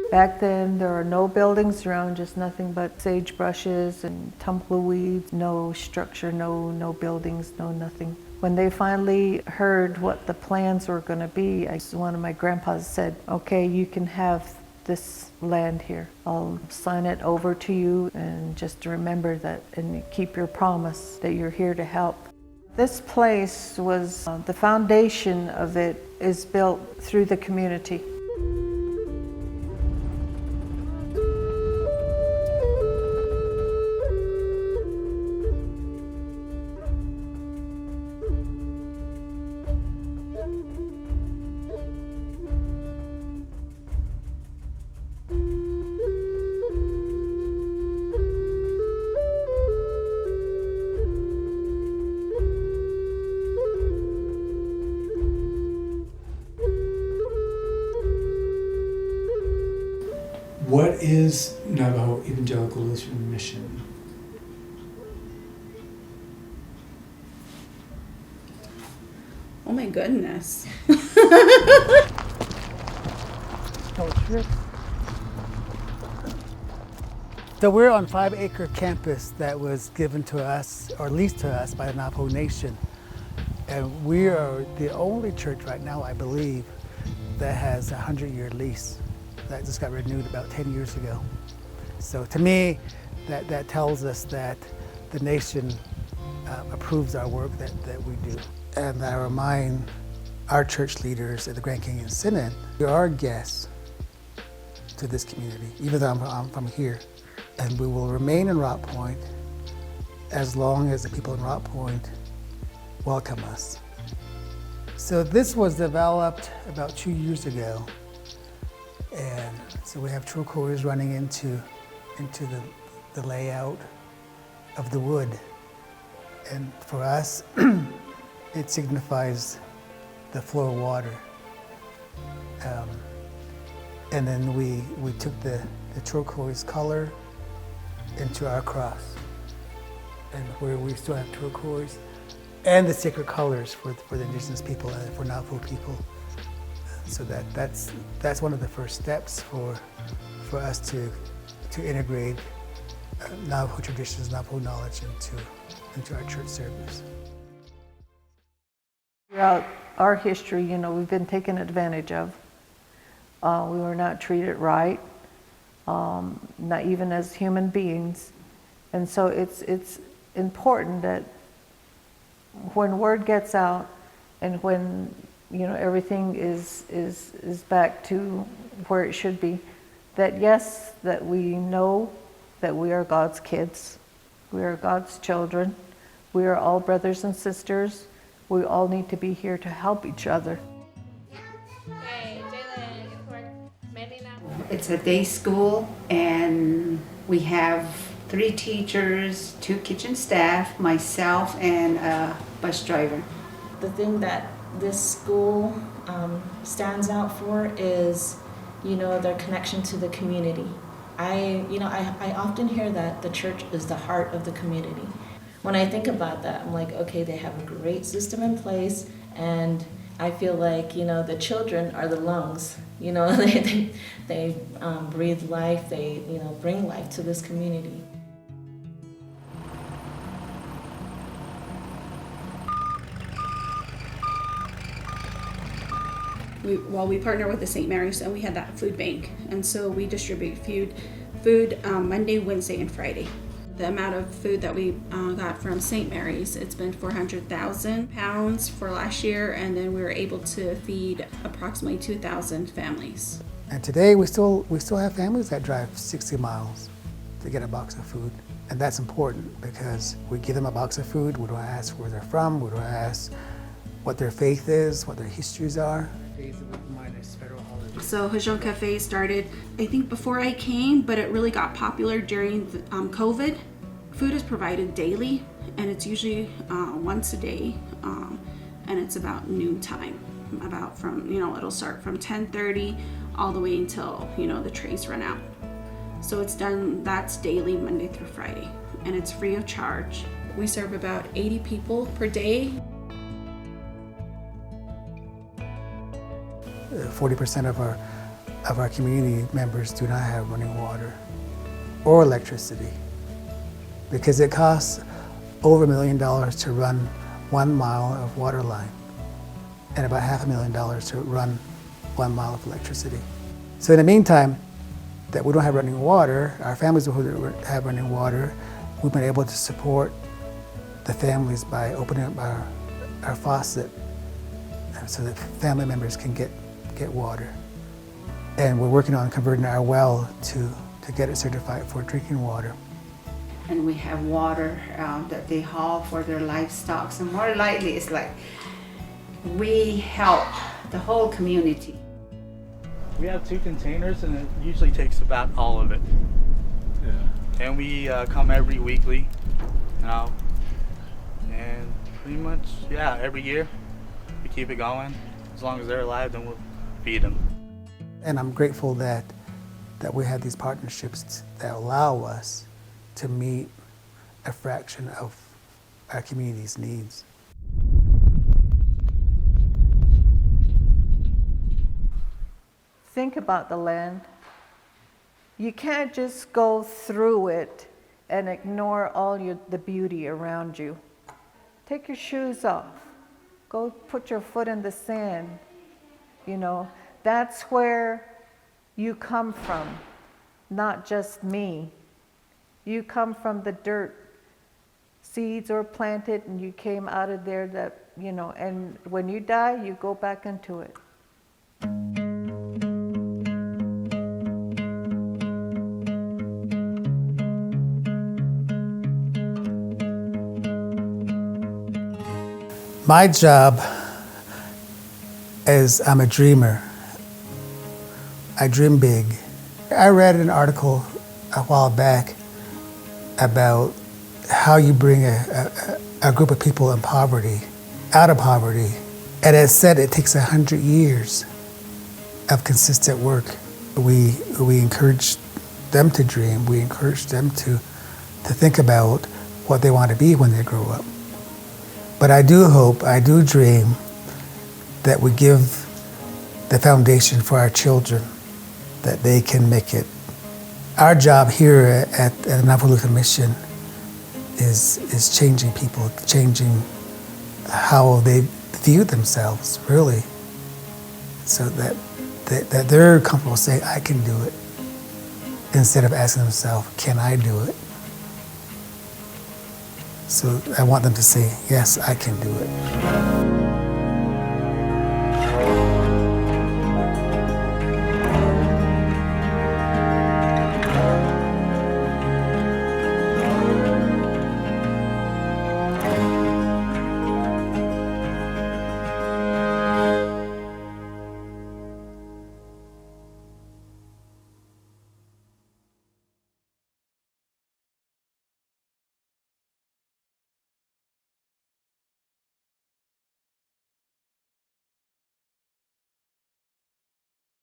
Back then, there are no buildings around, just nothing but sagebrushes and tumbleweeds, no structure, no buildings, no nothing. When they finally heard what the plans were going to be, one of my grandpas said, okay, you can have this land here. I'll sign it over to you, and just remember that and keep your promise that you're here to help. This place was, the foundation of it is built through the community. What is Navajo Evangelical Lutheran mission? Oh my goodness. So we're on a 5-acre campus that was given to us, or leased to us, by the Navajo Nation. And we are the only church right now, I believe, that has a 100-year lease that just got renewed about 10 years ago. So to me, that tells us that the nation approves our work that we do. And I remind our church leaders at the Grand Canyon Synod, we are guests to this community, even though I'm from here. And we will remain in Rock Point as long as the people in Rock Point welcome us. So this was developed about 2 years ago. And so we have turquoise running into the layout of the wood. And for us, it signifies the flow of water. And then we took the turquoise color into our cross, and where we still have turquoise and the sacred colors for the indigenous people and for Navajo people. So that's one of the first steps for us to integrate Navajo traditions, Navajo knowledge into our church service. Throughout our history, we've been taken advantage of. We were not treated right, not even as human beings. And so it's important that when word gets out and when everything is back to where it should be, that yes, that we know that we are God's kids, we are God's children, we are all brothers and sisters, we all need to be here to help each other. It's a day school, and we have 3 teachers, 2 kitchen staff, myself, and a bus driver. The thing that this school stands out for is, their connection to the community. I often hear that the church is the heart of the community. When I think about that, I'm like, okay, they have a great system in place, and I feel like, the children are the lungs. They breathe life, they, bring life to this community. We partner with the St. Mary's, and we had that food bank, and so we distribute food Monday, Wednesday, and Friday. The amount of food that we got from St. Mary's, it's been 400,000 pounds for last year, and then we were able to feed approximately 2,000 families. And today we still have families that drive 60 miles to get a box of food. And that's important because we give them a box of food, we don't ask where they're from, we don't ask what their faith is, what their histories are. So Hajon Cafe started, I think, before I came, but it really got popular during COVID. Food is provided daily, and it's usually once a day, and it's about noon time. It'll start from 10:30 all the way until, the trays run out. So that's daily, Monday through Friday, and it's free of charge. We serve about 80 people per day. 40% of of our community members do not have running water or electricity because it costs over $1 million to run 1 mile of water line and about $500,000 to run 1 mile of electricity. So in the meantime that we don't have running water, our families who have running water, we've been able to support the families by opening up our faucet so that family members can get water. And we're working on converting our well to get it certified for drinking water. And we have water that they haul for their livestock. So more likely it's like we help the whole community. We have 2 containers and it usually takes about all of it. Yeah. And we come every weekly, and pretty much, yeah, every year we keep it going. As long as they're alive, then we'll feed them. And I'm grateful that we have these partnerships that allow us to meet a fraction of our community's needs. Think about the land. You can't just go through it and ignore all the beauty around you. Take your shoes off. Go put your foot in the sand. You know, that's where you come from, not just me. You come from the dirt. Seeds were planted and you came out of there that, you know, and when you die, you go back into it. My job is I'm a dreamer. I dream big. I read an article a while back about how you bring a group of people in poverty out of poverty. And it said it takes 100 years of consistent work. We encourage them to dream. We encourage them to think about what they want to be when they grow up. But I do hope, I do dream that we give the foundation for our children, that they can make it. Our job here at the Navajo Lutheran Mission is changing people, changing how they view themselves, really, so that they're comfortable saying, I can do it, instead of asking themselves, can I do it? So I want them to say, yes, I can do it.